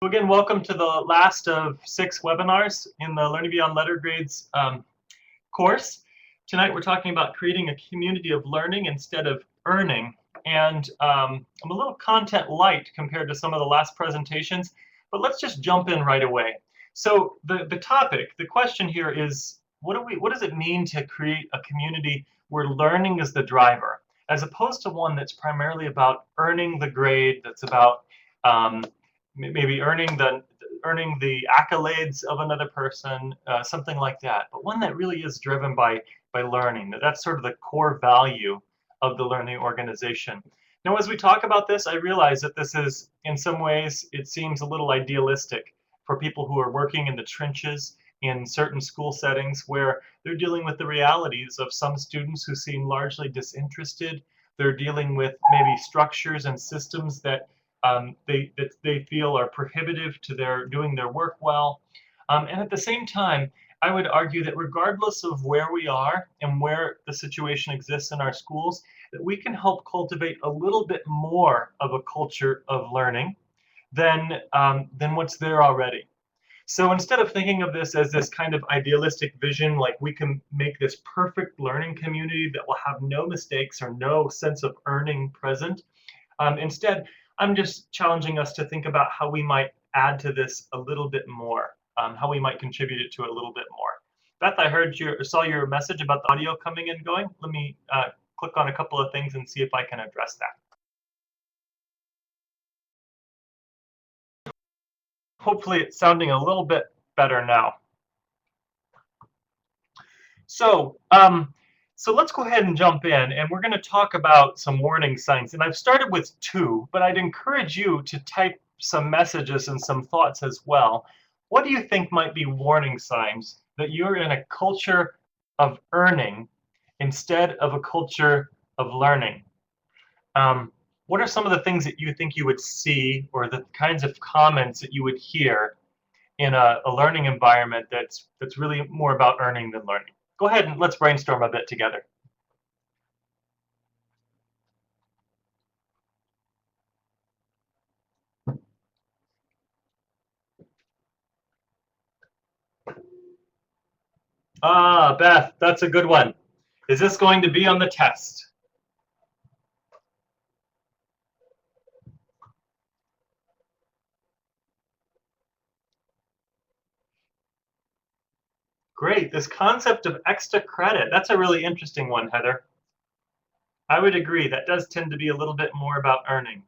So again, welcome to the last of 6 webinars in the Learning Beyond Letter Grades course. Tonight we're talking about creating a community of learning instead of earning. And I'm a little content light compared to some of the last presentations, but let's just jump in right away. So the question here is, what does it mean to create a community where learning is the driver, as opposed to one that's primarily about earning the grade, that's about maybe earning the accolades of another person, something like that, but one that really is driven by learning. That's sort of the core value of the learning organization. Now, as we talk about this, I realize that this is, in some ways, it seems a little idealistic for people who are working in the trenches in certain school settings where they're dealing with the realities of some students who seem largely disinterested. They're dealing with maybe structures and systems that they feel are prohibitive to their doing their work well. And at the same time, I would argue that regardless of where we are and where the situation exists in our schools, that we can help cultivate a little bit more of a culture of learning than what's there already. So instead of thinking of this as this kind of idealistic vision, like we can make this perfect learning community that will have no mistakes or no sense of earning present, instead, I'm just challenging us to think about how we might add to this a little bit more, how we might contribute it to a little bit more. Beth, I saw your message about the audio coming and going. Let me click on a couple of things and see if I can address that. Hopefully it's sounding a little bit better now. So let's go ahead and jump in, and we're going to talk about some warning signs. And I've started with 2, but I'd encourage you to type some messages and some thoughts as well. What do you think might be warning signs that you're in a culture of earning instead of a culture of learning? What are some of the things that you think you would see, or the kinds of comments that you would hear in a learning environment that's really more about earning than learning? Go ahead and let's brainstorm a bit together. Ah, Beth, that's a good one. Is this going to be on the test? Great, this concept of extra credit, that's a really interesting one, Heather. I would agree, that does tend to be a little bit more about earning.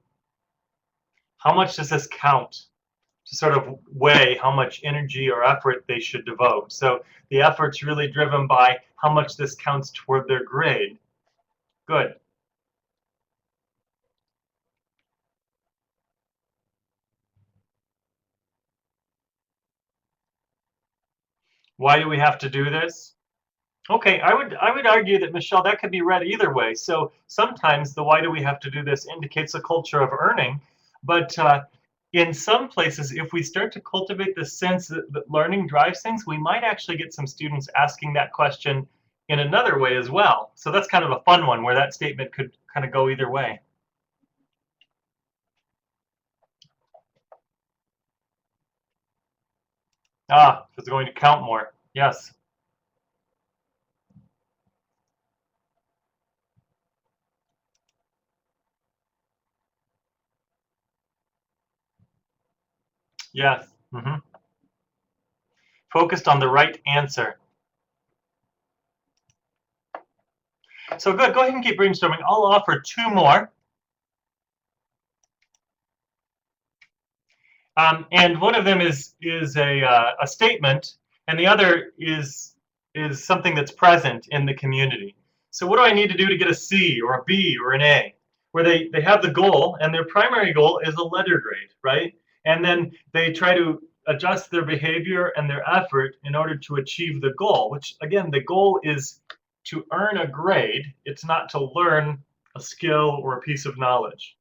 How much does this count? To sort of weigh how much energy or effort they should devote. So the effort's really driven by how much this counts toward their grade. Good. Why do we have to do this? Okay, I would argue that, Michelle, that could be read either way. So sometimes the why do we have to do this indicates a culture of earning, but in some places, if we start to cultivate the sense that learning drives things, we might actually get some students asking that question in another way as well. So that's kind of a fun one where that statement could kind of go either way. Ah, it's going to count more. Yes. Yes. Focused on the right answer. So good. Go ahead and keep brainstorming. I'll offer 2 more. And one of them is a statement, and the other is something that's present in the community. So what do I need to do to get a C or a B or an A? Where they have the goal, and their primary goal is a letter grade, right? And then they try to adjust their behavior and their effort in order to achieve the goal, which again, the goal is to earn a grade. It's not to learn a skill or a piece of knowledge.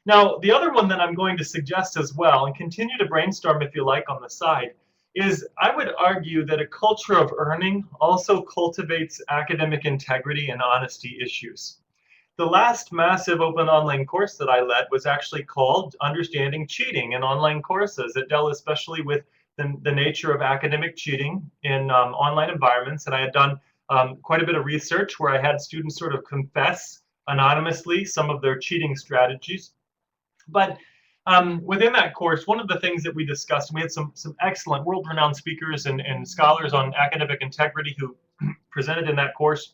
Now, the other one that I'm going to suggest as well, and continue to brainstorm if you like on the side, is I would argue that a culture of earning also cultivates academic integrity and honesty issues. The last massive open online course that I led was actually called Understanding Cheating in Online Courses. It dealt especially with the nature of academic cheating in online environments. And I had done quite a bit of research where I had students sort of confess anonymously some of their cheating strategies. But within that course, one of the things that we discussed, and we had some excellent world-renowned speakers and scholars on academic integrity who presented in that course.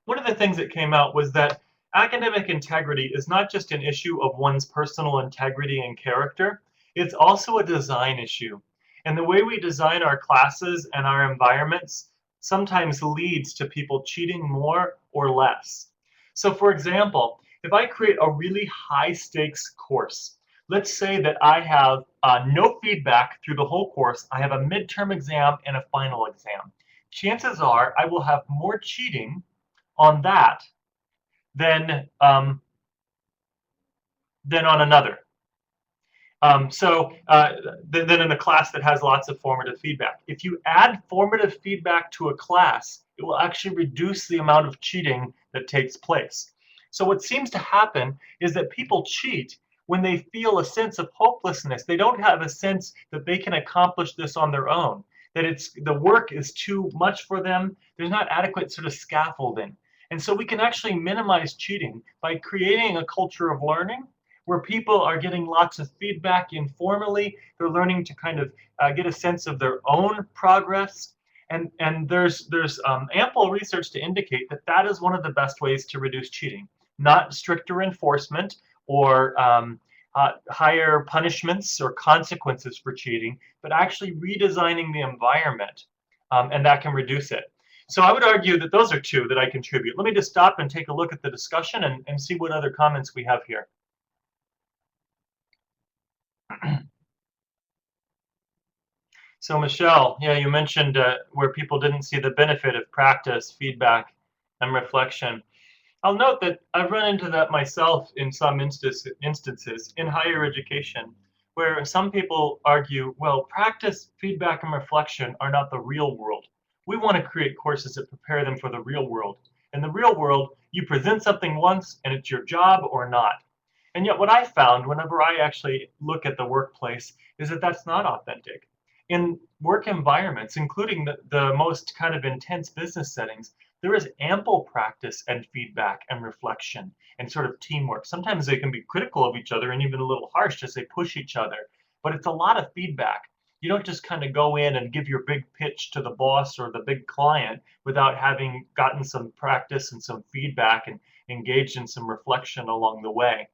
One of the things that came out was that academic integrity is not just an issue of one's personal integrity and character, it's also a design issue. And the way we design our classes and our environments sometimes leads to people cheating more or less. So for example, if I create a really high stakes course, let's say that I have no feedback through the whole course, I have a midterm exam and a final exam. Chances are I will have more cheating on that than on another. Then in a class that has lots of formative feedback. If you add formative feedback to a class, it will actually reduce the amount of cheating that takes place. So what seems to happen is that people cheat when they feel a sense of hopelessness. They don't have a sense that they can accomplish this on their own, that the work is too much for them. There's not adequate sort of scaffolding. And so we can actually minimize cheating by creating a culture of learning where people are getting lots of feedback informally. They're learning to kind of get a sense of their own progress. And there's ample research to indicate that that is one of the best ways to reduce cheating. Not stricter enforcement or higher punishments or consequences for cheating, but actually redesigning the environment, and that can reduce it. So I would argue that those are two that I contribute. Let me just stop and take a look at the discussion and see what other comments we have here. So Michelle, yeah, you mentioned where people didn't see the benefit of practice, feedback, and reflection. I'll note that I've run into that myself in some instances in higher education, where some people argue, well, practice, feedback, and reflection are not the real world. We want to create courses that prepare them for the real world. In the real world, you present something once and it's your job or not. And yet what I found whenever I actually look at the workplace is that that's not authentic. In work environments, including the most kind of intense business settings, there is ample practice and feedback and reflection and sort of teamwork. Sometimes they can be critical of each other and even a little harsh as they push each other, but it's a lot of feedback. You don't just kind of go in and give your big pitch to the boss or the big client without having gotten some practice and some feedback and engaged in some reflection along the way.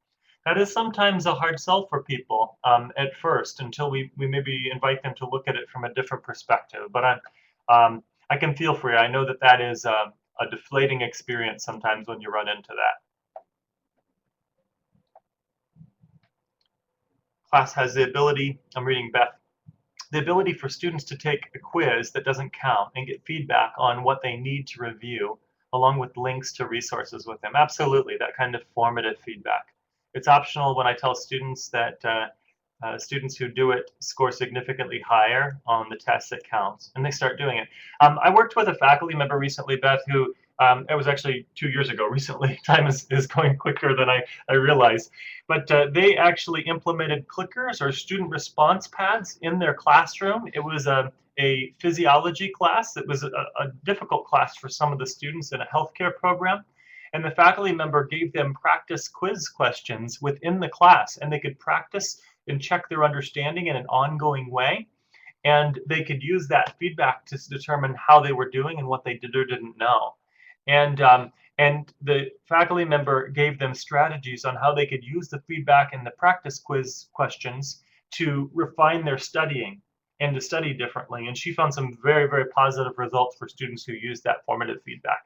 That is sometimes a hard sell for people at first until we maybe invite them to look at it from a different perspective. But I can feel for you. I know that that is a deflating experience sometimes when you run into that. Class has the ability, I'm reading Beth, the ability for students to take a quiz that doesn't count and get feedback on what they need to review, along with links to resources with them. Absolutely, that kind of formative feedback. It's optional when I tell students that students who do it score significantly higher on the test that counts, and they start doing it. I worked with a faculty member recently, Beth, who it was actually 2 years ago recently. Time is going quicker than I realized. But they actually implemented clickers or student response pads in their classroom. It was a physiology class. It was a difficult class for some of the students in a healthcare program. And the faculty member gave them practice quiz questions within the class, and they could practice and check their understanding in an ongoing way. And they could use that feedback to determine how they were doing and what they did or didn't know. And the faculty member gave them strategies on how they could use the feedback and the practice quiz questions to refine their studying and to study differently. And she found some very, very positive results for students who used that formative feedback.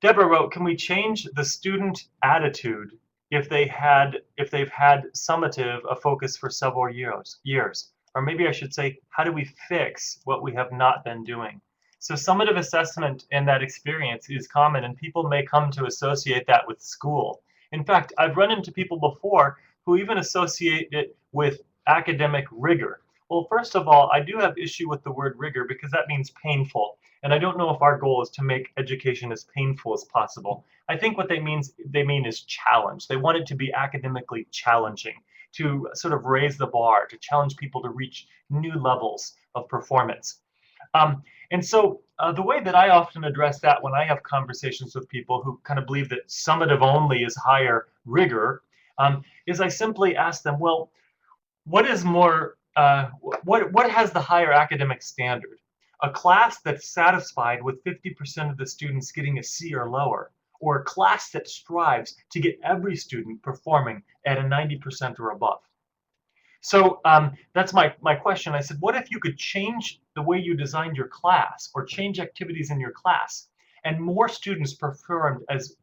Deborah wrote, can we change the student attitude if they've had summative a focus for several years? Or maybe I should say, how do we fix what we have not been doing? So summative assessment in that experience is common, and people may come to associate that with school. In fact, I've run into people before who even associate it with academic rigor. Well, first of all, I do have issue with the word rigor because that means painful. And I don't know if our goal is to make education as painful as possible. I think what they mean is challenge. They want it to be academically challenging, to sort of raise the bar, to challenge people to reach new levels of performance. And so the way that I often address that when I have conversations with people who kind of believe that summative only is higher rigor, is I simply ask them, well, what is more, what has the higher academic standard? A class that's satisfied with 50% of the students getting a C or lower, or a class that strives to get every student performing at a 90% or above? So that's my question. I said, what if you could change the way you designed your class or change activities in your class and more students performed as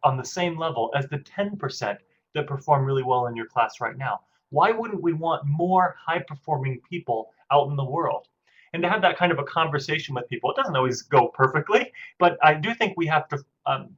on the same level as the 10% that perform really well in your class right now? Why wouldn't we want more high performing people out in the world? And to have that kind of a conversation with people, it doesn't always go perfectly, but I do think we have to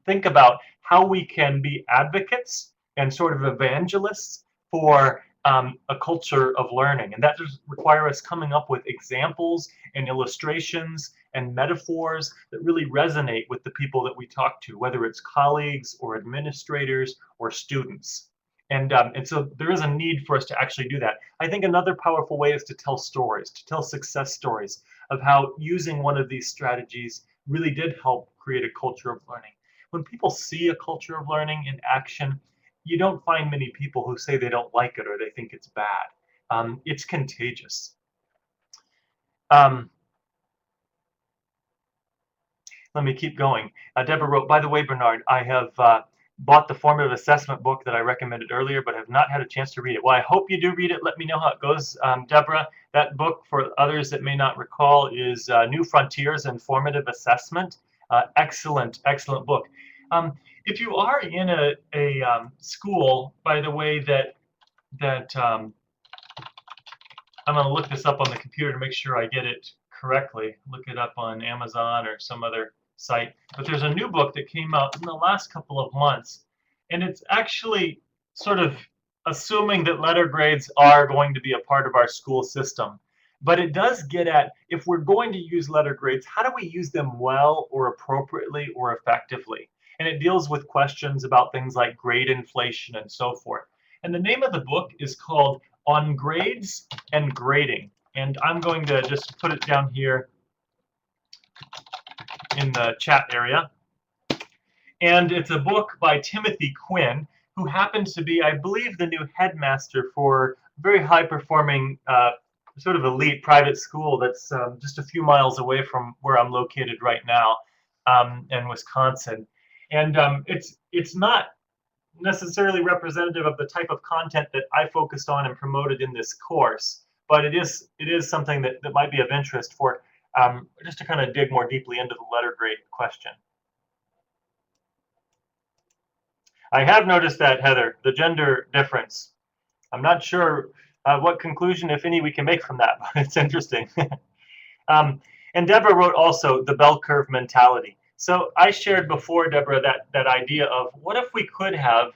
think about how we can be advocates and sort of evangelists for a culture of learning. And that does require us coming up with examples and illustrations and metaphors that really resonate with the people that we talk to, whether it's colleagues or administrators or students. And so there is a need for us to actually do that. I think another powerful way is to tell stories, to tell success stories of how using one of these strategies really did help create a culture of learning. When people see a culture of learning in action, you don't find many people who say they don't like it or they think it's bad. It's contagious. Um, Let me keep going. Deborah wrote, by the way, Bernard, I have bought the formative assessment book that I recommended earlier, but have not had a chance to read it. Well, I hope you do read it. Let me know how it goes, Deborah. That book, for others that may not recall, is New Frontiers in Formative Assessment. Excellent, excellent book. If you are in a school, by the way, that I'm going to look this up on the computer to make sure I get it correctly. Look it up on Amazon or some other site. But there's a new book that came out in the last couple of months, and it's actually sort of assuming that letter grades are going to be a part of our school system. But it does get at, if we're going to use letter grades, how do we use them well or appropriately or effectively? And it deals with questions about things like grade inflation and so forth. And the name of the book is called On Grades and Grading. And I'm going to just put it down here in the chat area. And it's a book by Timothy Quinn, who happens to be, I believe, the new headmaster for a very high-performing, sort of elite private school that's just a few miles away from where I'm located right now in Wisconsin. And it's not necessarily representative of the type of content that I focused on and promoted in this course, but it is something that might be of interest for just to kind of dig more deeply into the letter grade question. I have noticed that, Heather, the gender difference. I'm not sure what conclusion, if any, we can make from that, but it's interesting. And Deborah wrote also the bell curve mentality. So I shared before, Deborah, that idea of what if we could have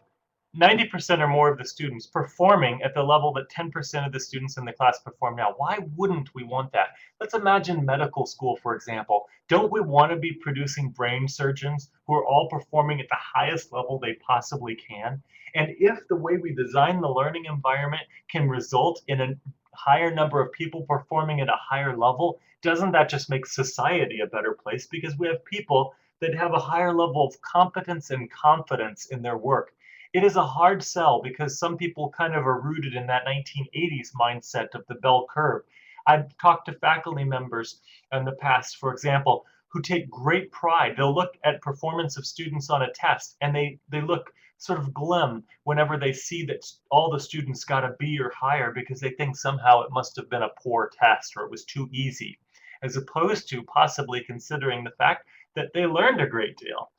90% or more of the students performing at the level that 10% of the students in the class perform now. Why wouldn't we want that? Let's imagine medical school, for example. Don't we want to be producing brain surgeons who are all performing at the highest level they possibly can? And if the way we design the learning environment can result in a higher number of people performing at a higher level, doesn't that just make society a better place? Because we have people that have a higher level of competence and confidence in their work. It is a hard sell because some people kind of are rooted in that 1980s mindset of the bell curve. I've talked to faculty members in the past, for example, who take great pride. They'll look at performance of students on a test and they look sort of glum whenever they see that all the students got a B or higher because they think somehow it must have been a poor test or it was too easy, as opposed to possibly considering the fact that they learned a great deal.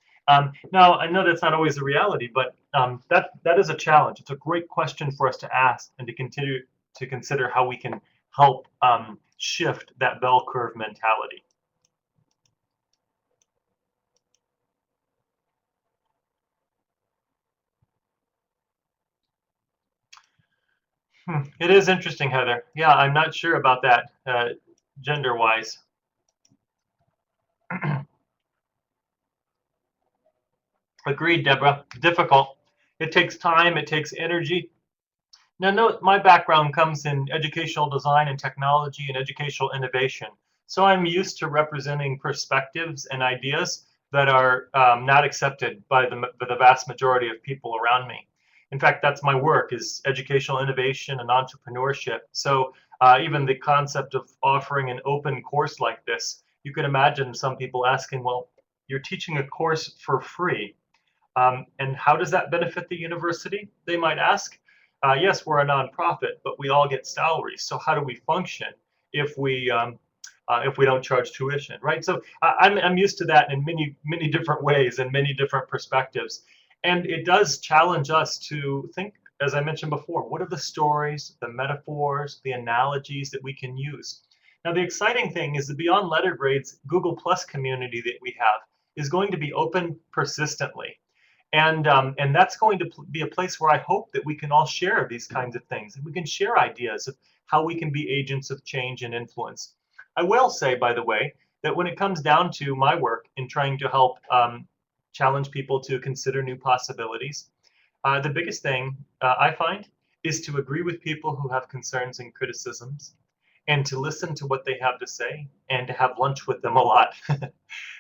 Now, I know that's not always a reality, but that is a challenge. It's a great question for us to ask and to continue to consider how we can help shift that bell curve mentality. It is interesting, Heather. Yeah, I'm not sure about that gender-wise. Agreed, Deborah. Difficult. It takes time, it takes energy. Now, note my background comes in educational design and technology and educational innovation. So I'm used to representing perspectives and ideas that are not accepted by the vast majority of people around me. In fact, that's my work is educational innovation and entrepreneurship. So even the concept of offering an open course like this, you can imagine some people asking, well, you're teaching a course for free. And how does that benefit the university? They might ask. Yes, we're a nonprofit, but we all get salaries. So how do we function if we don't charge tuition, right? So I'm used to that in many different ways and many different perspectives, and it does challenge us to think, as I mentioned before, what are the stories, the metaphors, the analogies that we can use? Now, the exciting thing is that beyond letter grades, Google Plus community that we have is going to be open persistently. And that's going to be a place where I hope that we can all share these kinds of things, and we can share ideas of how we can be agents of change and influence. I will say, by the way, that when it comes down to my work in trying to help challenge people to consider new possibilities, the biggest thing I find is to agree with people who have concerns and criticisms, and to listen to what they have to say, and to have lunch with them a lot.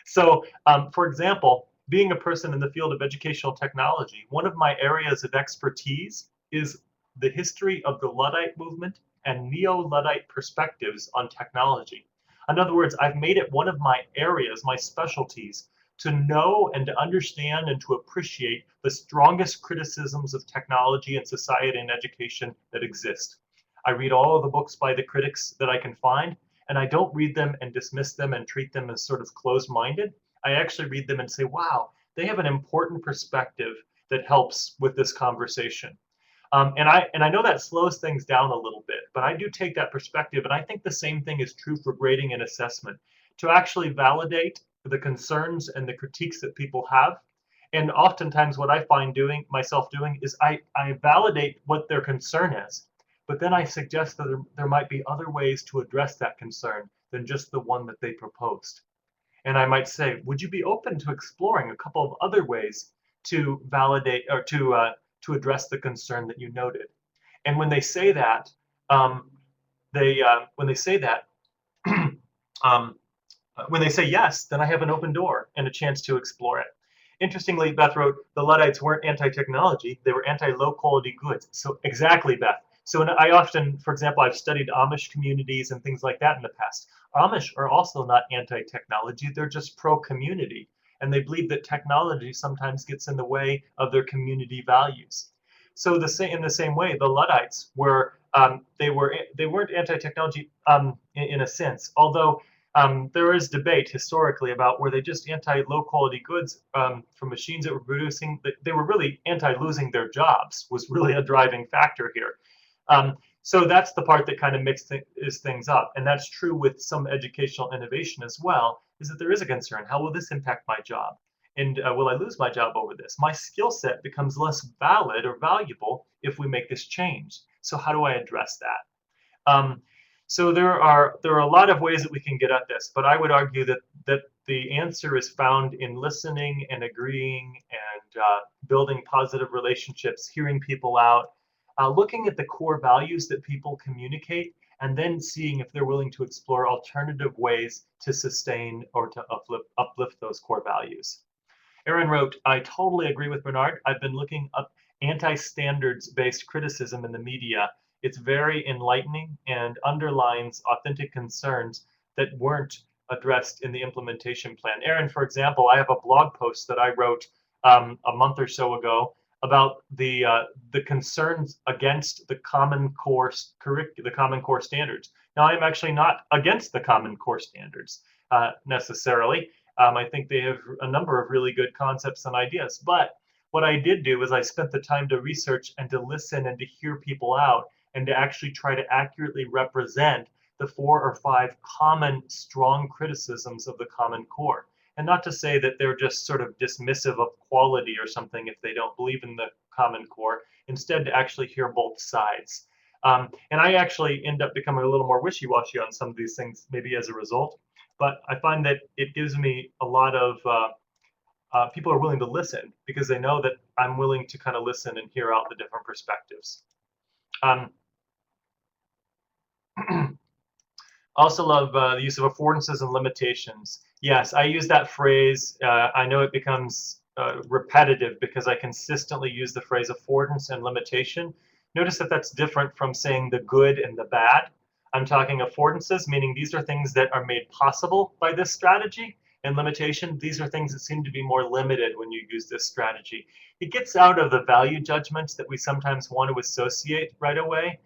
So, for example, being a person in the field of educational technology, one of my areas of expertise is the history of the Luddite movement and neo-Luddite perspectives on technology. In other words, I've made it one of my areas, my specialties, to know and to understand and to appreciate the strongest criticisms of technology and society and education that exist. I read all of the books by the critics that I can find, and I don't read them and dismiss them and treat them as sort of closed-minded. I actually read them and say, wow, they have an important perspective that helps with this conversation. And I know that slows things down a little bit, but I do take that perspective, and I think the same thing is true for grading and assessment. To actually validate the concerns and the critiques that people have, and oftentimes what I find doing myself doing is I validate what their concern is, but then I suggest that there might be other ways to address that concern than just the one that they proposed. And I might say, would you be open to exploring a couple of other ways to validate or to address the concern that you noted? And when they say that, when they say that, um, when they say yes, then I have an open door and a chance to explore it. Interestingly, Beth wrote, the Luddites weren't anti-technology, they were anti-low quality goods. So exactly, Beth. So I often, for example, I've studied Amish communities and things like that in the past. Amish are also not anti-technology, they're just pro-community. And they believe that technology sometimes gets in the way of their community values. So in the same way, the Luddites they weren't anti-technology in a sense, although there is debate historically about were they just anti-low quality goods from machines that were producing. They were really anti-losing their jobs was really a driving factor here. So that's the part that kind of mixes things up, and that's true with some educational innovation as well. Is that there is a concern? How will this impact my job? And will I lose my job over this? My skill set becomes less valid or valuable if we make this change. So how do I address that? So there are a lot of ways that we can get at this, but I would argue that the answer is found in listening and agreeing and building positive relationships, hearing people out, looking at the core values that people communicate, and then seeing if they're willing to explore alternative ways to sustain or to uplift those core values. Aaron wrote, I totally agree with Bernard. I've been looking up anti-standards based criticism in the media. It's very enlightening and underlines authentic concerns that weren't addressed in the implementation plan. Aaron, for example, I have a blog post that I wrote a month or so ago about the concerns against the Common Core standards. Now, I'm actually not against the Common Core standards necessarily. I think they have a number of really good concepts and ideas. But what I did do is I spent the time to research and to listen and to hear people out and to actually try to accurately represent the 4 or 5 common strong criticisms of the Common Core. And not to say that they're just sort of dismissive of quality or something if they don't believe in the Common Core, instead to actually hear both sides. And I actually end up becoming a little more wishy-washy on some of these things, maybe as a result. But I find that it gives me a lot of people are willing to listen because they know that I'm willing to kind of listen and hear out the different perspectives. Um, Also love the use of affordances and limitations. Yes, I use that phrase. I know it becomes repetitive because I consistently use the phrase affordance and limitation. Notice that that's different from saying the good and the bad. I'm talking affordances, meaning these are things that are made possible by this strategy, and limitation, these are things that seem to be more limited when you use this strategy. It gets out of the value judgments that we sometimes want to associate right away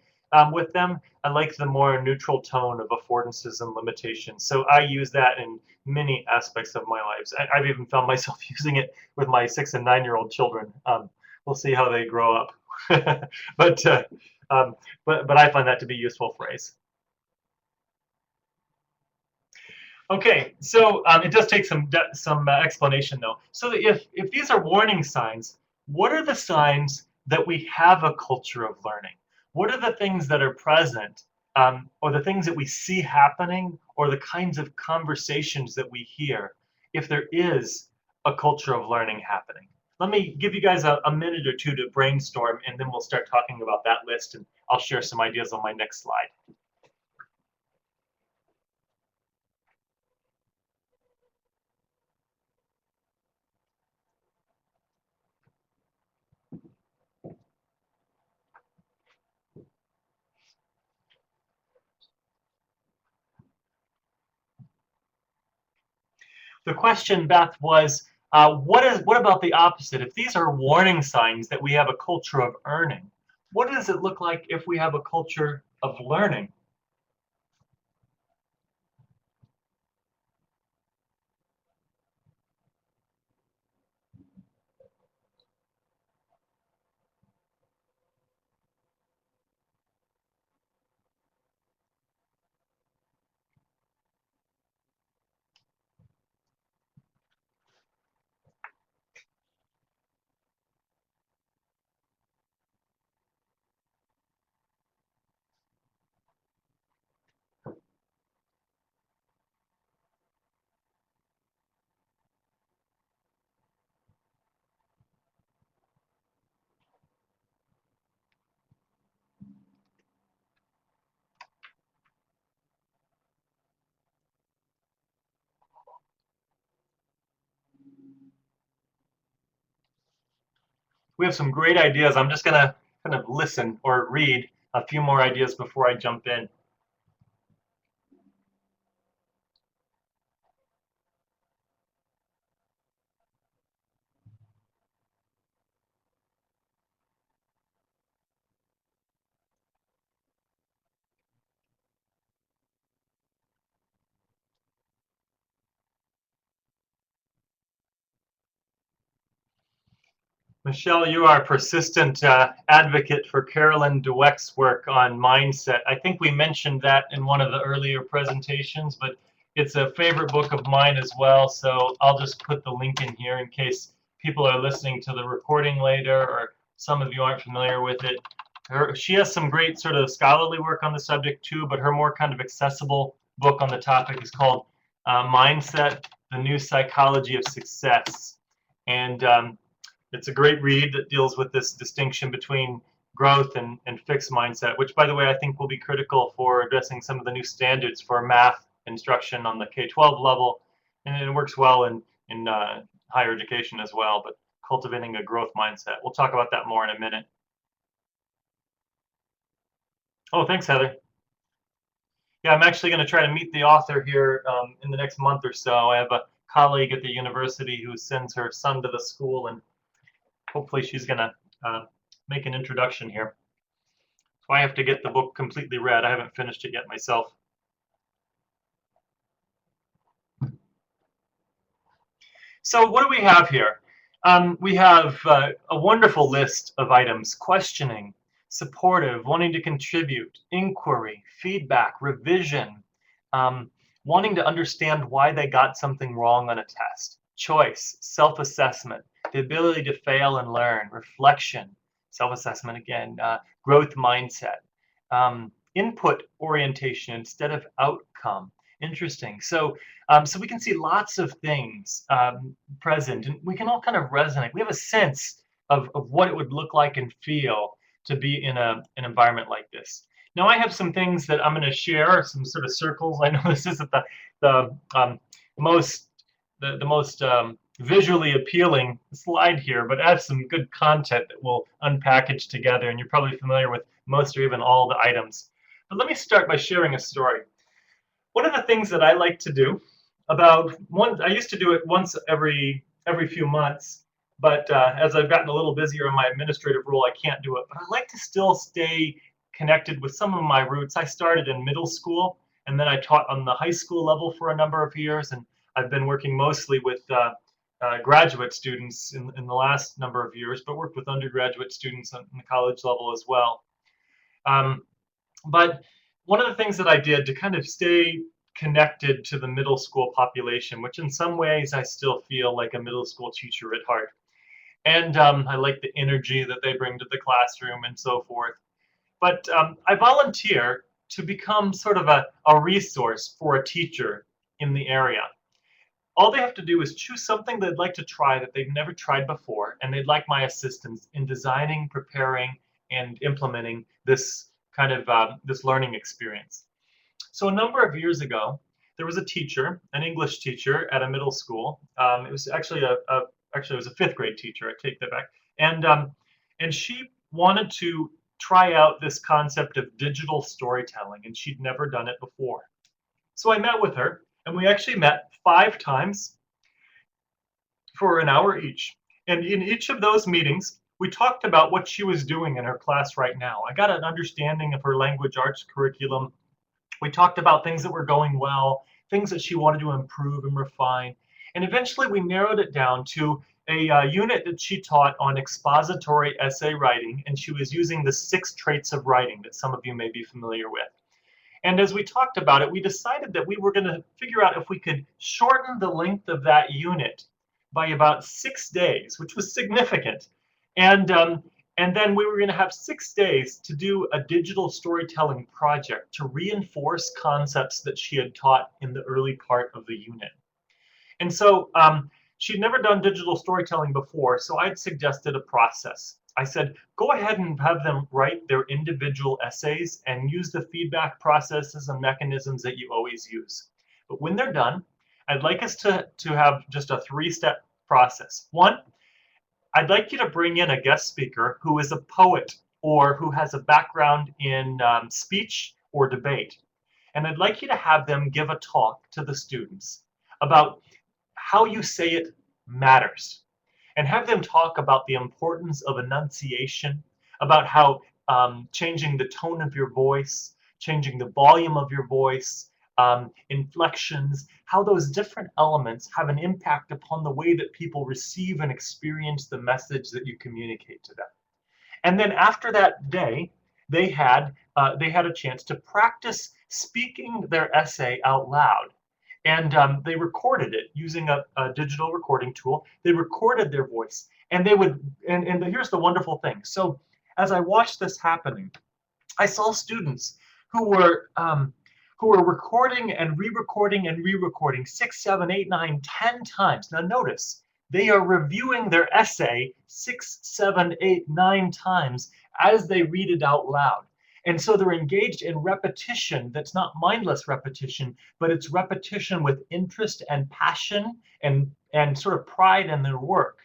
with them. I like the more neutral tone of affordances and limitations. So I use that in many aspects of my lives. I've even found myself using it with my 6 and 9-year-old children. We'll see how they grow up. but, uh, but I find that to be a useful phrase. Okay, so it does take some explanation though. So if these are warning signs, what are the signs that we have a culture of learning? What are the things that are present, or the things that we see happening, or the kinds of conversations that we hear if there is a culture of learning happening? Let me give you guys a minute or two to brainstorm, and then we'll start talking about that list, and I'll share some ideas on my next slide. The question, Beth, was what about the opposite? If these are warning signs that we have a culture of earning, what does it look like if we have a culture of learning? We have some great ideas. I'm just going to kind of listen or read a few more ideas before I jump in. Michelle, you are a persistent advocate for Carolyn Dweck's work on mindset. I think we mentioned that in one of the earlier presentations, but it's a favorite book of mine as well. So I'll just put the link in here in case people are listening to the recording later or some of you aren't familiar with it. She has some great sort of scholarly work on the subject too, but her more kind of accessible book on the topic is called Mindset, the New Psychology of Success. And it's a great read that deals with this distinction between growth and fixed mindset, which, by the way, I think will be critical for addressing some of the new standards for math instruction on the K-12 level. And it works well in higher education as well, but cultivating a growth mindset. We'll talk about that more in a minute. Oh, thanks, Heather. Yeah, I'm actually going to try to meet the author here in the next month or so. I have a colleague at the university who sends her son to the school, and hopefully she's going to make an introduction here. So I have to get the book completely read. I haven't finished it yet myself. So what do we have here? We have a wonderful list of items: questioning, supportive, wanting to contribute, inquiry, feedback, revision, wanting to understand why they got something wrong on a test, choice, self-assessment, the ability to fail and learn, reflection, self-assessment again, growth mindset, input orientation instead of outcome, Interesting. So we can see lots of things present, and we can all kind of resonate. We have a sense of what it would look like and feel to be in an environment like this. Now, I have some things that I'm going to share, some sort of circles. I know this isn't the most the most visually appealing slide here, but I have some good content that we'll unpackage together, and you're probably familiar with most or even all the items. But let me start by sharing a story. One of the things that I like to do I used to do it once every few months, but as I've gotten a little busier in my administrative role, I can't do it. But I like to still stay connected with some of my roots. I started in middle school, and then I taught on the high school level for a number of years, and I've been working mostly with graduate students in the last number of years, but worked with undergraduate students on the college level as well. Um, but one of the things that I did to kind of stay connected to the middle school population, which in some ways I still feel like a middle school teacher at heart. And I like the energy that they bring to the classroom and so forth. But I volunteer to become sort of a resource for a teacher in the area. All they have to do is choose something they'd like to try that they've never tried before, and they'd like my assistance in designing, preparing, and implementing this kind of this learning experience. So a number of years ago, there was a teacher, an English teacher at a middle school. It was actually actually it was a fifth grade teacher. I take that back, and she wanted to try out this concept of digital storytelling, and she'd never done it before. So I met with her, and we actually met 5 times for an hour each. And in each of those meetings, we talked about what she was doing in her class right now. I got an understanding of her language arts curriculum. We talked about things that were going well, things that she wanted to improve and refine. And eventually we narrowed it down to a unit that she taught on expository essay writing, and she was using the 6 traits of writing that some of you may be familiar with. And as we talked about it, we decided that we were going to figure out if we could shorten the length of that unit by about 6 days, which was significant. And then we were going to have 6 days to do a digital storytelling project to reinforce concepts that she had taught in the early part of the unit. And so she'd never done digital storytelling before, so I'd suggested a process. I said, go ahead and have them write their individual essays and use the feedback processes and mechanisms that you always use. But when they're done, I'd like us to have just a 3-step process. 1, I'd like you to bring in a guest speaker who is a poet or who has a background in speech or debate. And I'd like you to have them give a talk to the students about how you say it matters, and have them talk about the importance of enunciation, about how changing the tone of your voice, changing the volume of your voice, inflections, how those different elements have an impact upon the way that people receive and experience the message that you communicate to them. And then after that day, they had a chance to practice speaking their essay out loud. And they recorded it using a digital recording tool. They recorded their voice, and they would. And here's the wonderful thing. So as I watched this happening, I saw students who were recording and re-recording and re-recording 6, 7, 8, 9, 10 times. Now notice, they are reviewing their essay 6, 7, 8, 9 times as they read it out loud. And so they're engaged in repetition that's not mindless repetition, but it's repetition with interest and passion and sort of pride in their work.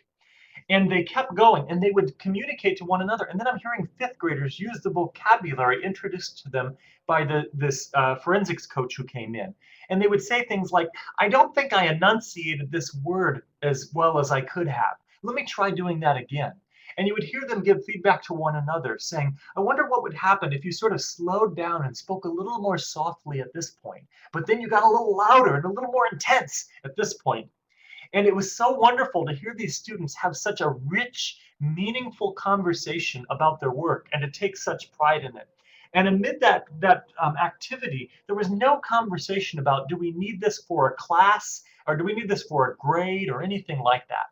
And they kept going, and they would communicate to one another. And then I'm hearing 5th graders use the vocabulary introduced to them by this forensics coach who came in. And they would say things like, I don't think I enunciated this word as well as I could have. Let me try doing that again. And you would hear them give feedback to one another, saying, I wonder what would happen if you sort of slowed down and spoke a little more softly at this point, but then you got a little louder and a little more intense at this point. And it was so wonderful to hear these students have such a rich, meaningful conversation about their work and to take such pride in it. And amid that activity, there was no conversation about, do we need this for a class, or do we need this for a grade, or anything like that.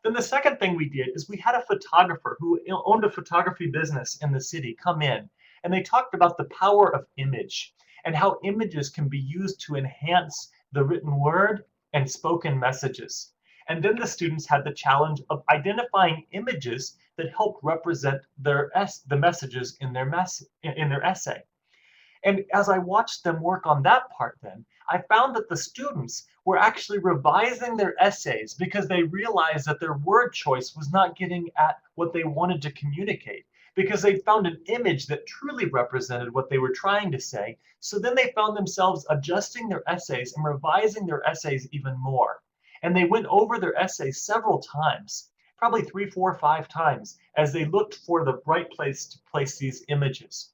Then the second thing we did is we had a photographer who owned a photography business in the city come in, and they talked about the power of image and how images can be used to enhance the written word and spoken messages. And then the students had the challenge of identifying images that helped represent the messages in their essay. And as I watched them work on that part then, I found that the students were actually revising their essays because they realized that their word choice was not getting at what they wanted to communicate, because they found an image that truly represented what they were trying to say. So then they found themselves adjusting their essays and revising their essays even more. And they went over their essays several times, probably 3, 4, 5 times, as they looked for the right place to place these images.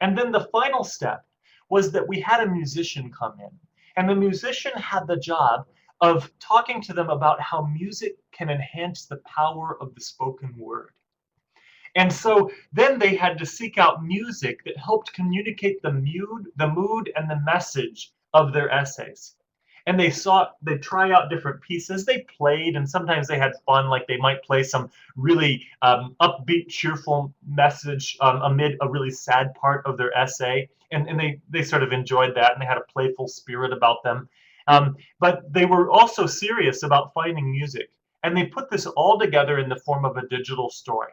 And then the final step was that we had a musician come in. And the musician had the job of talking to them about how music can enhance the power of the spoken word. And so then they had to seek out music that helped communicate the mood and the message of their essays. And they try out different pieces. They played, and sometimes they had fun, like they might play some really upbeat, cheerful message amid a really sad part of their essay. And they sort of enjoyed that, and they had a playful spirit about them. But they were also serious about finding music. And they put this all together in the form of a digital story.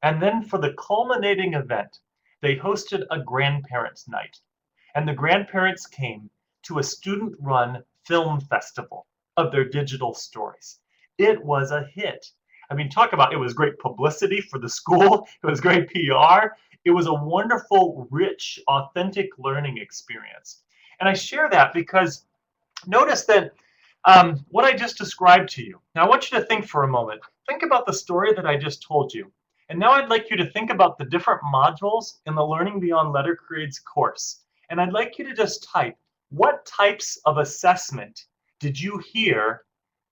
And then for the culminating event, they hosted a grandparents' night. And the grandparents came to a student-run film festival of their digital stories. It was a hit. I mean, talk about, it was great publicity for the school. It was great PR. It was a wonderful, rich, authentic learning experience. And I share that because notice that what I just described to you. Now I want you to think for a moment. Think about the story that I just told you. And now I'd like you to think about the different modules in the Learning Beyond Letter Grades course. And I'd like you to just type, what types of assessment did you hear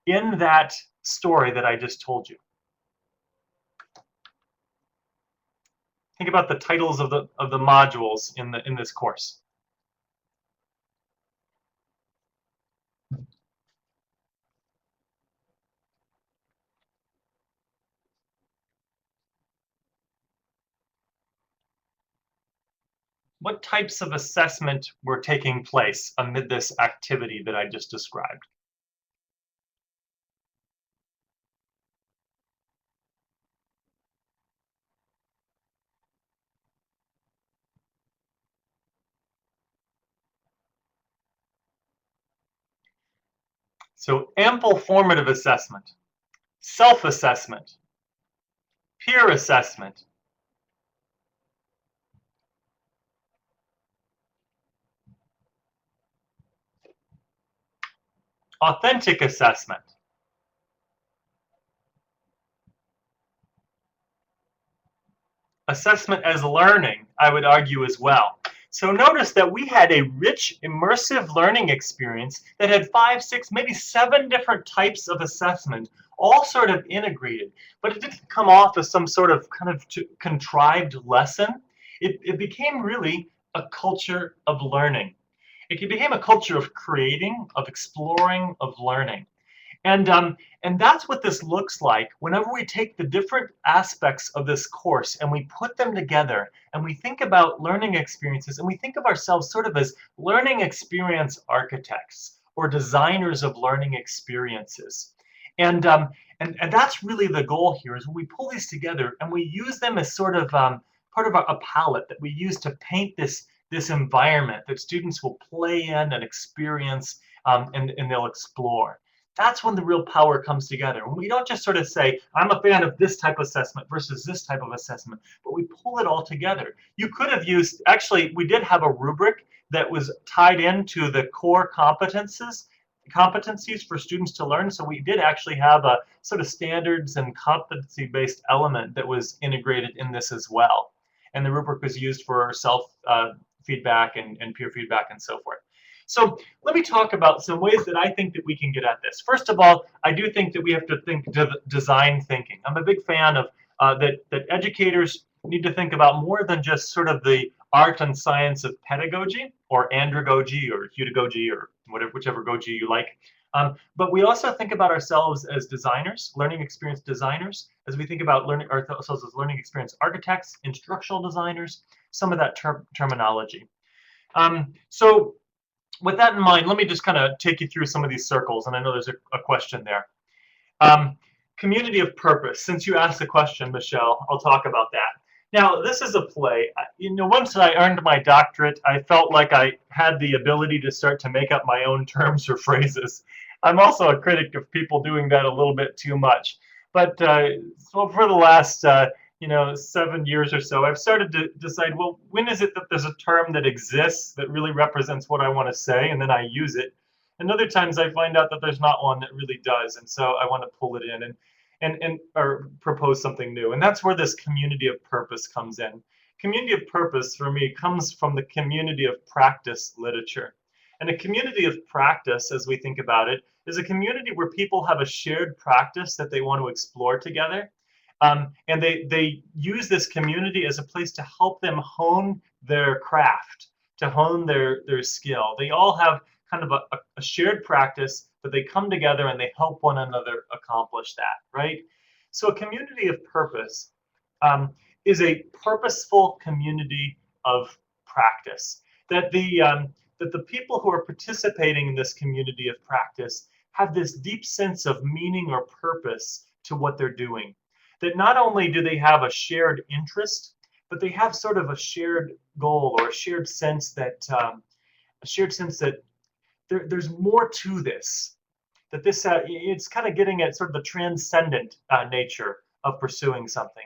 in that story that I just told you? Think about the titles of the modules in this course. What types of assessment were taking place amid this activity that I just described? So ample formative assessment, self-assessment, peer assessment, authentic assessment, assessment as learning, I would argue as well. So notice that we had a rich, immersive learning experience that had 5, 6, maybe 7 different types of assessment, all sort of integrated. But it didn't come off as some sort of kind of contrived lesson. It became really a culture of learning. It became a culture of creating, of exploring, of learning. And that's what this looks like whenever we take the different aspects of this course and we put them together and we think about learning experiences and we think of ourselves sort of as learning experience architects or designers of learning experiences. And that's really the goal here, is when we pull these together and we use them as sort of part of a palette that we use to paint this environment that students will play in and experience, and they'll explore. That's when the real power comes together. When we don't just sort of say, I'm a fan of this type of assessment versus this type of assessment, but we pull it all together. You could have used, actually, we did have a rubric that was tied into the core competencies for students to learn. So we did actually have a sort of standards and competency-based element that was integrated in this as well. And the rubric was used for self feedback and peer feedback and so forth. So let me talk about some ways that I think that we can get at this. First of all, I do think that we have to think design thinking. I'm a big fan of that educators need to think about more than just sort of the art and science of pedagogy or andragogy or hudagogy or whichever goji you like. But we also think about ourselves as designers, learning experience designers, as we think about learning ourselves as learning experience architects, instructional designers, some of that terminology. So with that in mind, let me just kind of take you through some of these circles, and I know there's a question there. Um, Community of purpose. Since you asked the question, Michelle, I'll talk about that. Now, this is a play. Once I earned my doctorate, I felt like I had the ability to start to make up my own terms or phrases. I'm also a critic of people doing that a little bit too much. But so for the last 7 years or so, I've started to decide, well, when is it that there's a term that exists that really represents what I want to say, and then I use it. And other times I find out that there's not one that really does, and so I want to pull it in and or propose something new. And that's where this community of purpose comes in. Community of purpose for me comes from the community of practice literature. And a community of practice, as we think about it, is a community where people have a shared practice that they want to explore together. And they use this community as a place to help them hone their craft, to hone their skill. They all have kind of a shared practice, but they come together and they help one another accomplish that, right? So a community of purpose is a purposeful community of practice. That the people who are participating in this community of practice have this deep sense of meaning or purpose to what they're doing. That not only do they have a shared interest, but they have sort of a shared goal or a shared sense that there's more to this. That this it's kind of getting at sort of the transcendent nature of pursuing something,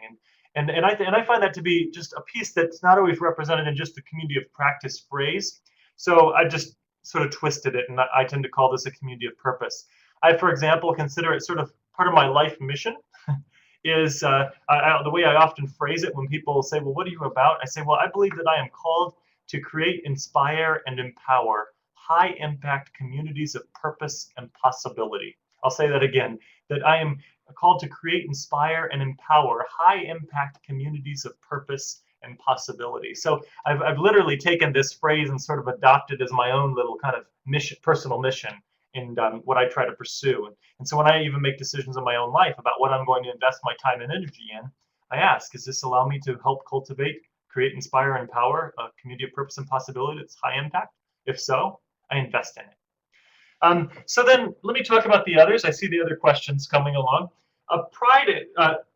and I find that to be just a piece that's not always represented in just the community of practice phrase. So I just sort of twisted it, and I tend to call this a community of purpose. I, for example, consider it sort of part of my life mission. Is the way I often phrase it when people say, well, what are you about? I say, well, I believe that I am called to create, inspire, and empower high impact communities of purpose and possibility. I'll say that again, that I am called to create, inspire, and empower high impact communities of purpose and possibility. So I've literally taken this phrase and sort of adopted as my own little kind of mission, personal mission in what I try to pursue. And so when I even make decisions in my own life about what I'm going to invest my time and energy in, I ask, does this allow me to help cultivate, create, inspire, and empower a community of purpose and possibility that's high impact? If so, I invest in it. So then let me talk about the others. I see the other questions coming along.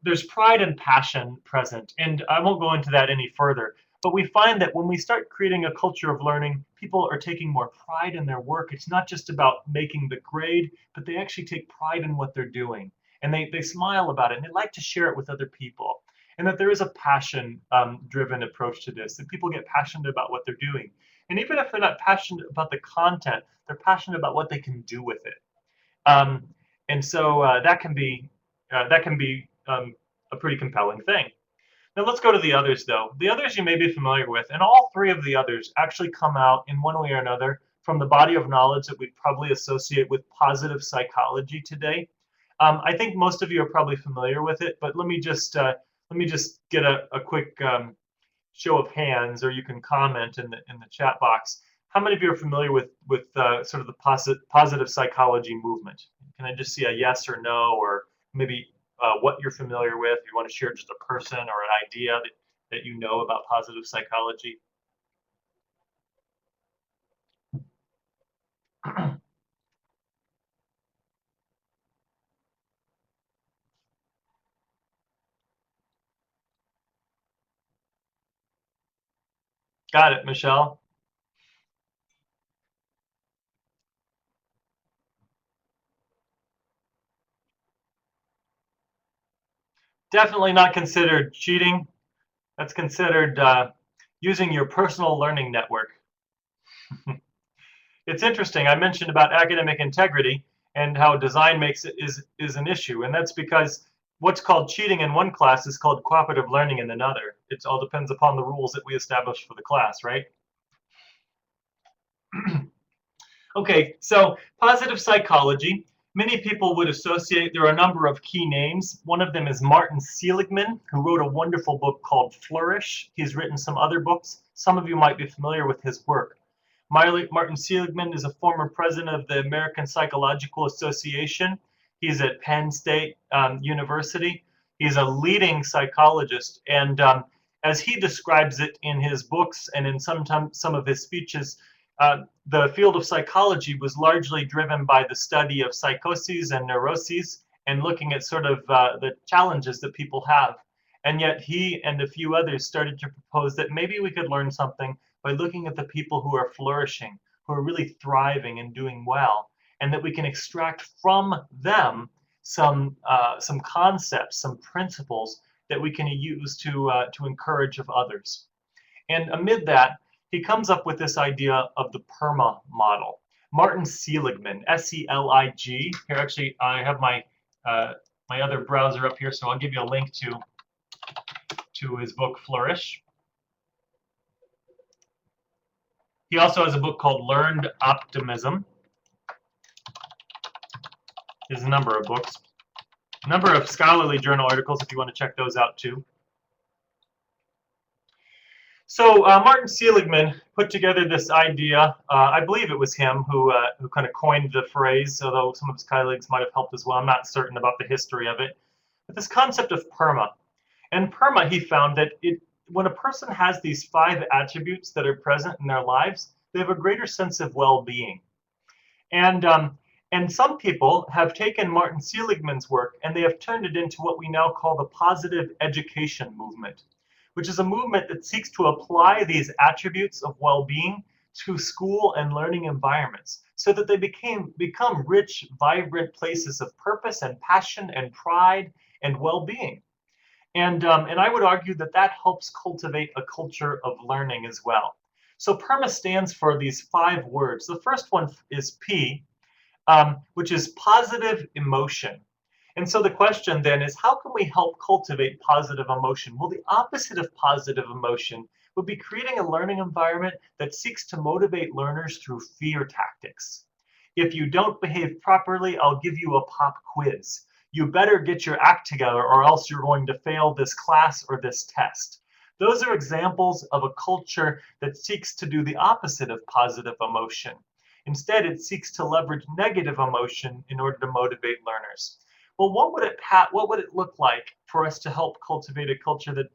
There's pride and passion present, and I won't go into that any further. But we find that when we start creating a culture of learning, people are taking more pride in their work. It's not just about making the grade, but they actually take pride in what they're doing. And they smile about it, and they like to share it with other people. And that there is a passion-driven approach to this, that people get passionate about what they're doing. And even if they're not passionate about the content, they're passionate about what they can do with it. Um, and so that can be a pretty compelling thing. Now let's go to the others, though. The others you may be familiar with, and all three of the others actually come out in one way or another from the body of knowledge that we probably associate with positive psychology today. I think most of you are probably familiar with it, but let me just get a quick show of hands, or you can comment in the chat box. How many of you are familiar with sort of the positive psychology movement? Can I just see a yes or no, or maybe what you're familiar with? If you want to share just a person or an idea that you know about positive psychology. Got it, Michelle. Definitely not considered cheating. That's considered using your personal learning network. It's interesting. I mentioned about academic integrity and how design makes it is an issue, and that's because what's called cheating in one class is called cooperative learning in another. It all depends upon the rules that we establish for the class, right? Okay, so positive psychology. Many people would associate, there are a number of key names. One of them is Martin Seligman, who wrote a wonderful book called Flourish. He's written some other books. Some of you might be familiar with his work. Martin Seligman is a former president of the American Psychological Association. He's at Penn State University. He's a leading psychologist, and as he describes it in his books and in some of his speeches, the field of psychology was largely driven by the study of psychoses and neuroses and looking at sort of the challenges that people have. And yet he and a few others started to propose that maybe we could learn something by looking at the people who are flourishing, who are really thriving and doing well, and that we can extract from them some concepts, some principles that we can use to encourage of others. And amid that, he comes up with this idea of the PERMA model. Martin Seligman, S-E-L-I-G. Here, actually, I have my my other browser up here, so I'll give you a link to his book Flourish. He also has a book called Learned Optimism. There's a number of books, a number of scholarly journal articles if you want to check those out too. So Martin Seligman put together this idea. I believe it was him who kind of coined the phrase, although some of his colleagues might have helped as well. I'm not certain about the history of it. But this concept of PERMA. And PERMA, he found that when a person has these 5 attributes that are present in their lives, they have a greater sense of well-being. And some people have taken Martin Seligman's work and they have turned it into what we now call the positive education movement, which is a movement that seeks to apply these attributes of well-being to school and learning environments so that they become rich, vibrant places of purpose and passion and pride and well-being. And I would argue that that helps cultivate a culture of learning as well. So PERMA stands for these 5 words. The first one is P, which is positive emotion. And so the question then is, how can we help cultivate positive emotion? Well, the opposite of positive emotion would be creating a learning environment that seeks to motivate learners through fear tactics. If you don't behave properly, I'll give you a pop quiz. You better get your act together or else you're going to fail this class or this test. Those are examples of a culture that seeks to do the opposite of positive emotion. Instead, it seeks to leverage negative emotion in order to motivate learners. Well, what would it look like for us to help cultivate a culture that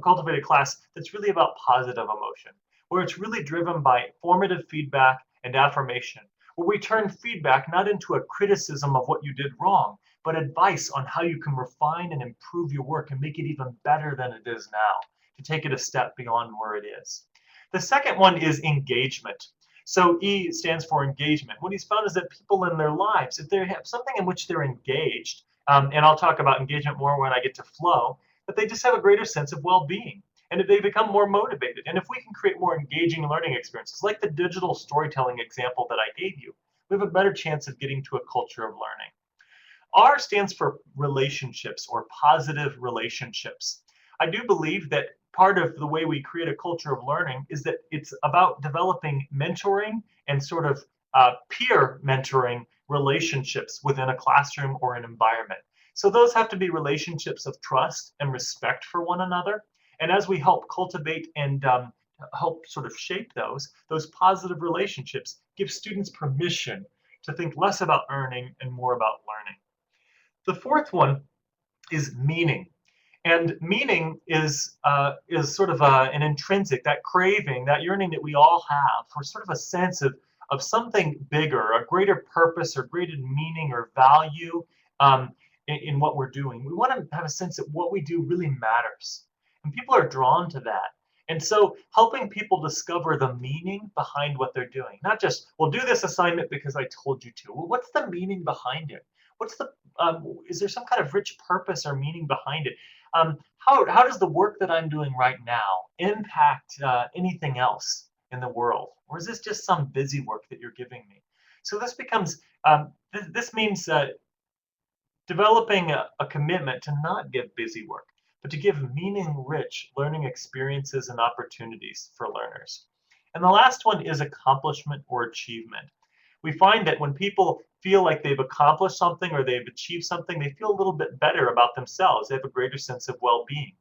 cultivate a class that's really about positive emotion, where it's really driven by formative feedback and affirmation, where we turn feedback not into a criticism of what you did wrong, but advice on how you can refine and improve your work and make it even better than it is now, to take it a step beyond where it is. The second one is engagement. So E stands for engagement. What he's found is that people in their lives, if they have something in which they're engaged, and I'll talk about engagement more when I get to flow, that they just have a greater sense of well-being and that they become more motivated. And if we can create more engaging learning experiences, like the digital storytelling example that I gave you, we have a better chance of getting to a culture of learning. R stands for relationships or positive relationships. I do believe that part of the way we create a culture of learning is that it's about developing mentoring and sort of peer mentoring relationships within a classroom or an environment. So those have to be relationships of trust and respect for one another. And as we help cultivate and help sort of shape those positive relationships give students permission to think less about earning and more about learning. The fourth one is meaning. And meaning is sort of an intrinsic, that craving, that yearning that we all have for sort of a sense of something bigger, a greater purpose or greater meaning or value in what we're doing. We want to have a sense that what we do really matters. And people are drawn to that. And so helping people discover the meaning behind what they're doing, not just, well, do this assignment because I told you to. Well, what's the meaning behind it? Is there some kind of rich purpose or meaning behind it? How does the work that I'm doing right now impact anything else in the world? Or is this just some busy work that you're giving me? So this becomes, this means developing a commitment to not give busy work, but to give meaning-rich learning experiences and opportunities for learners. And the last one is accomplishment or achievement. We find that when people feel like they've accomplished something or they've achieved something, they feel a little bit better about themselves. They have a greater sense of well-being.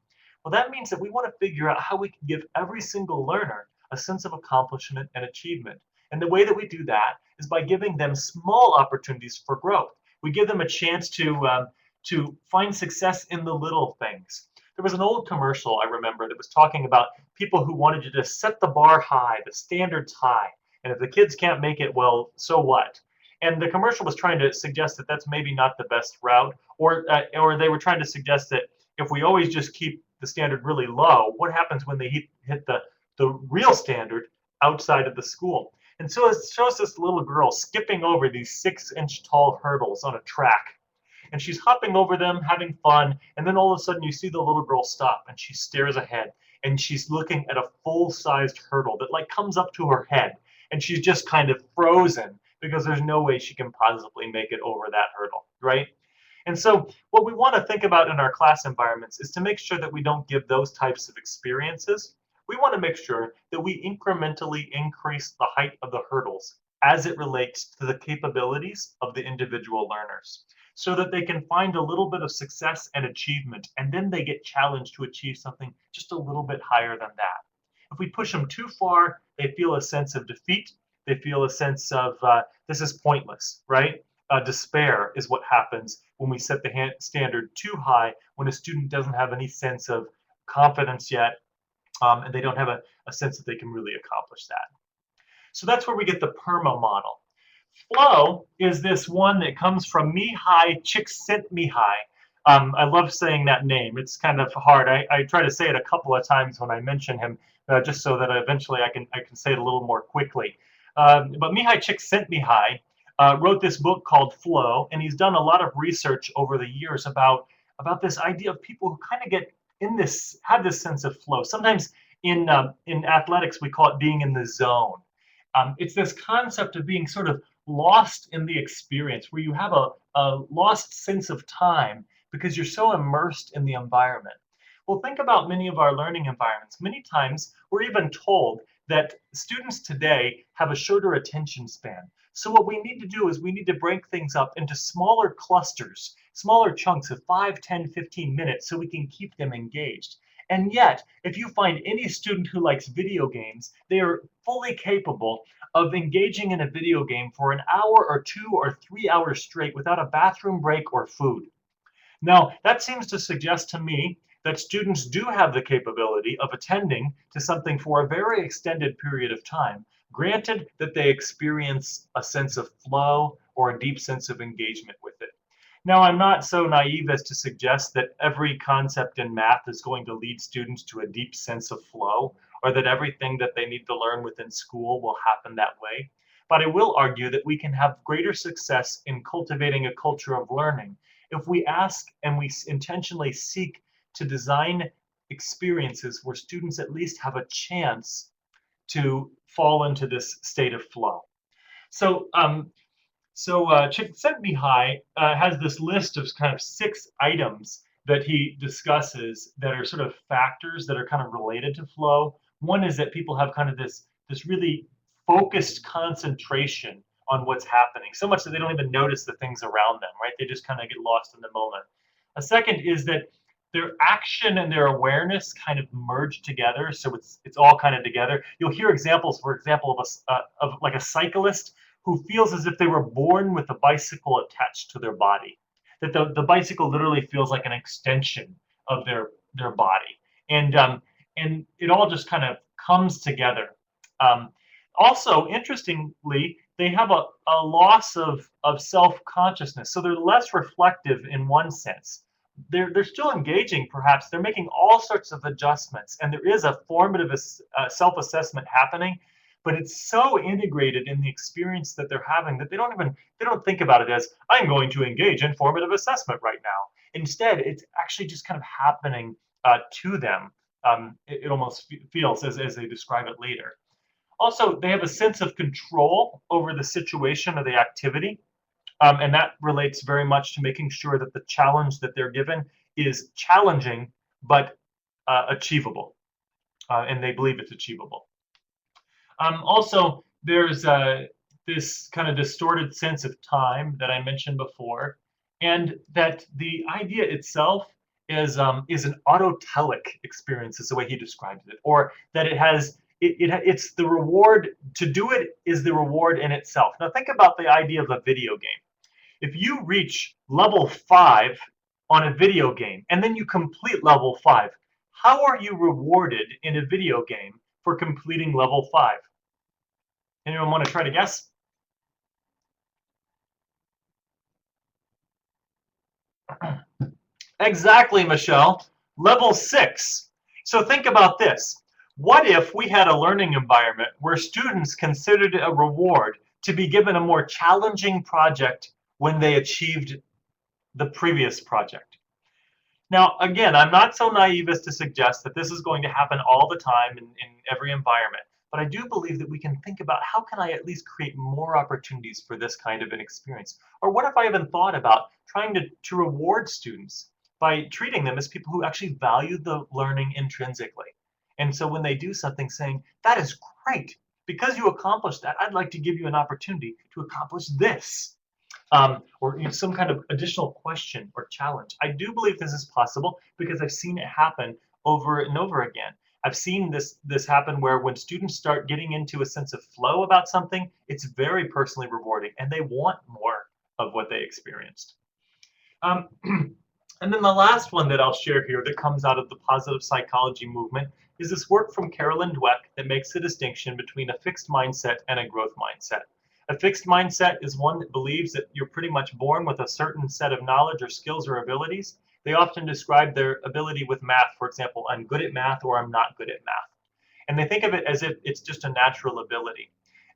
Well, that means that we want to figure out how we can give every single learner a sense of accomplishment and achievement. And the way that we do that is by giving them small opportunities for growth. We give them a chance to find success in the little things. There was an old commercial I remember that was talking about people who wanted you to set the bar high, the standards high, and if the kids can't make it, well, so what? And the commercial was trying to suggest that that's maybe not the best route, or they were trying to suggest that if we always just keep the standard really low, what happens when they hit the real standard outside of the school? And so it shows this little girl skipping over these 6-inch tall hurdles on a track. And she's hopping over them, having fun. And then all of a sudden, you see the little girl stop and she stares ahead. And she's looking at a full-sized hurdle that like comes up to her head. And she's just kind of frozen because there's no way she can possibly make it over that hurdle, right? And so what we want to think about in our class environments is to make sure that we don't give those types of experiences. We want to make sure that we incrementally increase the height of the hurdles as it relates to the capabilities of the individual learners, so that they can find a little bit of success and achievement, and then they get challenged to achieve something just a little bit higher than that. If we push them too far, they feel a sense of defeat. They feel a sense of this is pointless, right? Despair is what happens when we set the standard too high, when a student doesn't have any sense of confidence yet, and they don't have a sense that they can really accomplish that. So that's where we get the PERMA model. Flow is this one that comes from Mihai Csikszentmihalyi. I love saying that name. It's kind of hard. I try to say it a couple of times when I mention him, just so that eventually I can say it a little more quickly. But Mihai Csikszentmihalyi wrote this book called Flow, and he's done a lot of research over the years about this idea of people who kind of get have this sense of flow. Sometimes in athletics we call it being in the zone. It's this concept of being sort of lost in the experience, where you have a lost sense of time because you're so immersed in the environment. Well, think about many of our learning environments. Many times we're even told that students today have a shorter attention span. So what we need to do is we need to break things up into smaller clusters, smaller chunks of 5, 10, 15 minutes so we can keep them engaged. And yet, if you find any student who likes video games, they are fully capable of engaging in a video game for an hour or 2 or 3 hours straight without a bathroom break or food. Now, that seems to suggest to me that students do have the capability of attending to something for a very extended period of time, granted that they experience a sense of flow or a deep sense of engagement with it. Now, I'm not so naive as to suggest that every concept in math is going to lead students to a deep sense of flow, or that everything that they need to learn within school will happen that way. But I will argue that we can have greater success in cultivating a culture of learning if we ask and we intentionally seek to design experiences where students at least have a chance to fall into this state of flow. So Csikszentmihalyi has this list of kind of 6 items that he discusses that are sort of factors that are kind of related to flow. One is that people have kind of this really focused concentration on what's happening, so much that they don't even notice the things around them, right? They just kind of get lost in the moment. A second is that their action and their awareness kind of merge together, so it's all kind of together. You'll hear examples, for example, of like a cyclist who feels as if they were born with a bicycle attached to their body, that the bicycle literally feels like an extension of their body, and it all just kind of comes together. Also, interestingly, they have a loss of self-consciousness, so they're less reflective in one sense. They're still engaging, perhaps. They're making all sorts of adjustments, and there is a formative self-assessment happening, but it's so integrated in the experience that they're having that they don't think about it as, I'm going to engage in formative assessment right now. Instead, it's actually just kind of happening to them. It almost feels as they describe it later. Also, they have a sense of control over the situation or the activity. And that relates very much to making sure that the challenge that they're given is challenging, but achievable. And they believe it's achievable. Also, there's this kind of distorted sense of time that I mentioned before, and that the idea itself is an autotelic experience, is the way he describes it, or that it's the reward. To do it is the reward in itself. Now think about the idea of a video game. If you reach level 5 on a video game, and then you complete level 5. How are you rewarded in a video game for completing level 5? Anyone want to try to guess? Exactly, Michelle. Level 6. So think about this. What if we had a learning environment where students considered it a reward to be given a more challenging project when they achieved the previous project? Now, again, I'm not so naive as to suggest that this is going to happen all the time in every environment, but I do believe that we can think about how can I at least create more opportunities for this kind of an experience? Or what if I even thought about trying to reward students by treating them as people who actually value the learning intrinsically? And so when they do something saying, that is great, because you accomplished that, I'd like to give you an opportunity to accomplish this, or some kind of additional question or challenge. I do believe this is possible because I've seen it happen over and over again. I've seen this happen where when students start getting into a sense of flow about something, it's very personally rewarding and they want more of what they experienced. Um, and then the last one that I'll share here that comes out of the positive psychology movement is this work from Carolyn Dweck that makes the distinction between a fixed mindset and a growth mindset. A fixed mindset is one that believes that you're pretty much born with a certain set of knowledge or skills or abilities. They often describe their ability with math, for example, I'm good at math or I'm not good at math. And they think of it as if it's just a natural ability.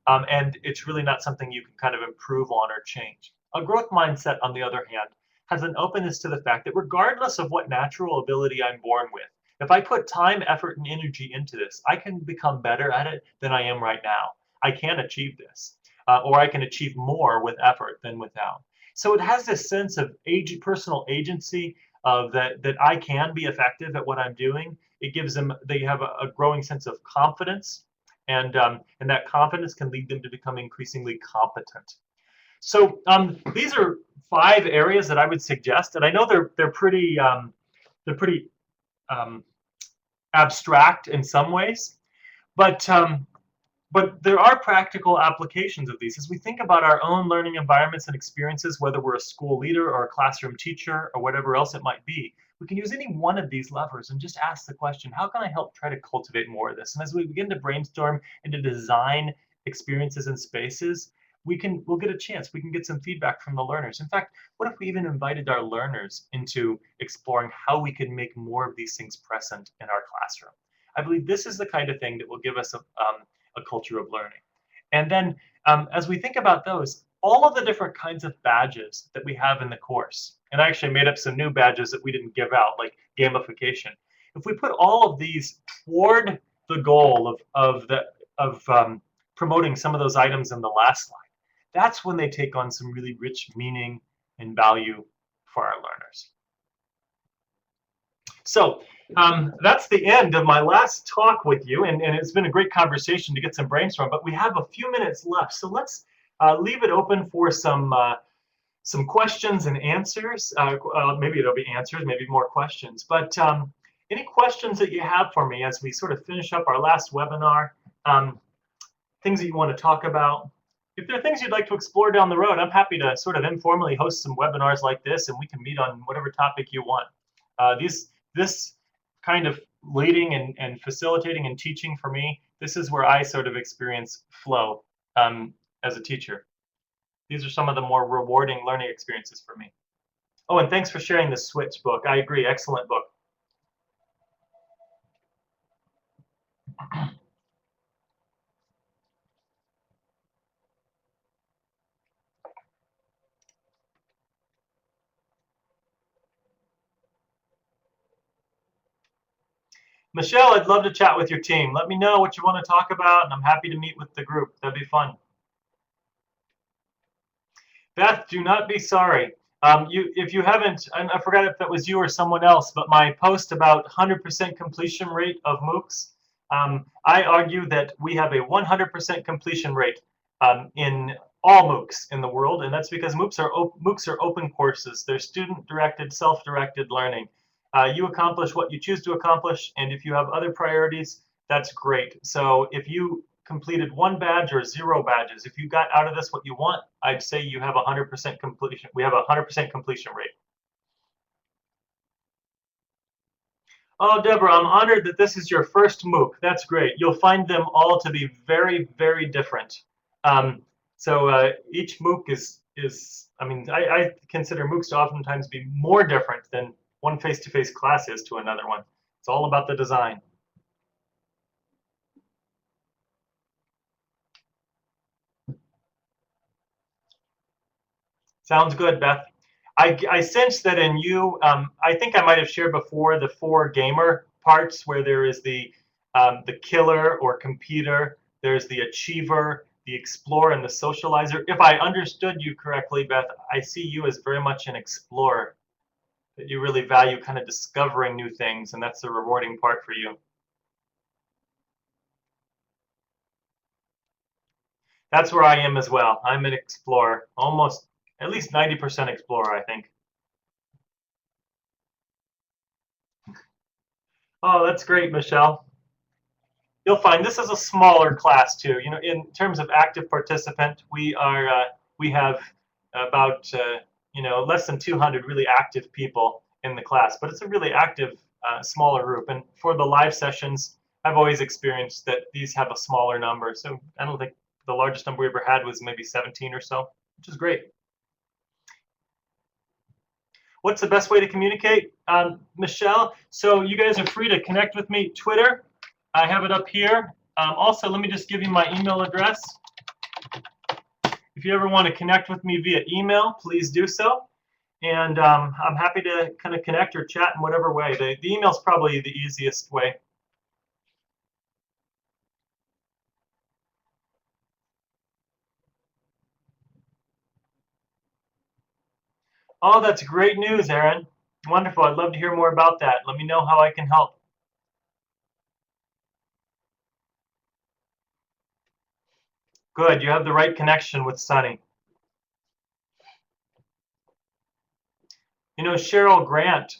And it's really not something you can kind of improve on or change. A growth mindset, on the other hand, has an openness to the fact that regardless of what natural ability I'm born with, if I put time, effort, and energy into this, I can become better at it than I am right now. I can achieve this, or I can achieve more with effort than without. So it has this sense of personal agency of that I can be effective at what I'm doing. It gives them, they have a growing sense of confidence, and that confidence can lead them to become increasingly competent. So these are 5 areas that I would suggest, and I know they're pretty um, abstract in some ways, but there are practical applications of these as we think about our own learning environments and experiences, whether we're a school leader or a classroom teacher or whatever else it might be. We can use any one of these levers and just ask the question, how can I help try to cultivate more of this? And as we begin to brainstorm and to design experiences and spaces, we'll get a chance. We can get some feedback from the learners. In fact, what if we even invited our learners into exploring how we can make more of these things present in our classroom? I believe this is the kind of thing that will give us a culture of learning. And then as we think about those, all of the different kinds of badges that we have in the course, and I actually made up some new badges that we didn't give out, like gamification. If we put all of these toward the goal of promoting some of those items in the last slide, that's when they take on some really rich meaning and value for our learners. So that's the end of my last talk with you, and it's been a great conversation to get some brainstorm, but we have a few minutes left, so let's leave it open for some questions and answers. Maybe it'll be answers, maybe more questions, but any questions that you have for me as we sort of finish up our last webinar, things that you want to talk about? If there are things you'd like to explore down the road, I'm happy to sort of informally host some webinars like this, and we can meet on whatever topic you want. This kind of leading and facilitating and teaching for me, this is where I sort of experience flow as a teacher. These are some of the more rewarding learning experiences for me. Oh, and thanks for sharing the Switch book. I agree, excellent book. Michelle, I'd love to chat with your team. Let me know what you want to talk about, and I'm happy to meet with the group. That'd be fun. Beth, do not be sorry. If you haven't, I forgot if that was you or someone else, but my post about 100% completion rate of MOOCs, I argue that we have a 100% completion rate in all MOOCs in the world, and that's because MOOCs are open courses. They're student-directed, self-directed learning. You accomplish what you choose to accomplish, and if you have other priorities, that's great. So if you completed 1 badge or 0 badges, if you got out of this what you want, I'd say you have 100% completion. We have a 100% completion rate. Oh, Deborah, I'm honored that this is your first MOOC. That's great. You'll find them all to be very, very different. Each MOOC is I mean, I consider MOOCs to oftentimes be more different than one face-to-face class is to another one. It's all about the design. Sounds good, Beth. I sense that in you, I think I might have shared before the 4 gamer parts where there is the killer or completer, there's the achiever, the explorer, and the socializer. If I understood you correctly, Beth, I see you as very much an explorer, that you really value kind of discovering new things, and that's the rewarding part for you. That's where I am as well. I'm an explorer, almost at least 90% explorer, I think. Oh, that's great, Michelle. You'll find this is a smaller class too. You know, in terms of active participant, we have about less than 200 really active people in the class, but it's a really active smaller group. And for the live sessions, I've always experienced that these have a smaller number. So I don't think the largest number we ever had was maybe 17 or so, which is great. What's the best way to communicate, Michelle? So you guys are free to connect with me. Twitter, I have it up here. Also, let me just give you my email address. If you ever want to connect with me via email, please do so. And I'm happy to kind of connect or chat in whatever way. The email is probably the easiest way. Oh, that's great news, Aaron. Wonderful. I'd love to hear more about that. Let me know how I can help. Good. You have the right connection with Sunny. You know, Cheryl Grant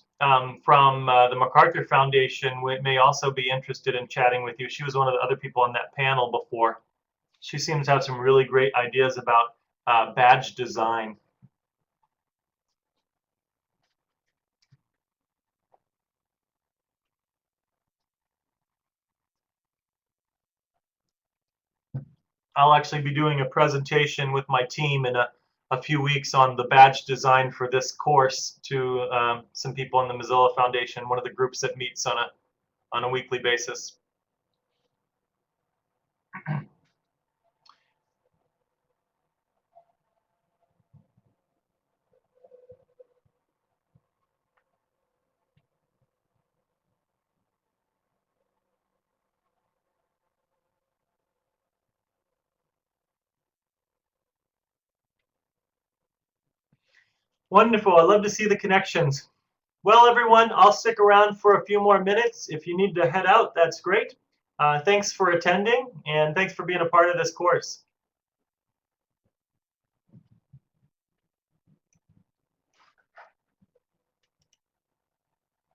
from the MacArthur Foundation may also be interested in chatting with you. She was one of the other people on that panel before. She seems to have some really great ideas about badge design. I'll actually be doing a presentation with my team in a few weeks on the badge design for this course to some people in the Mozilla Foundation, one of the groups that meets on a weekly basis. Wonderful. I love to see the connections. Well, everyone, I'll stick around for a few more minutes. If you need to head out, that's great. Thanks for attending, and thanks for being a part of this course.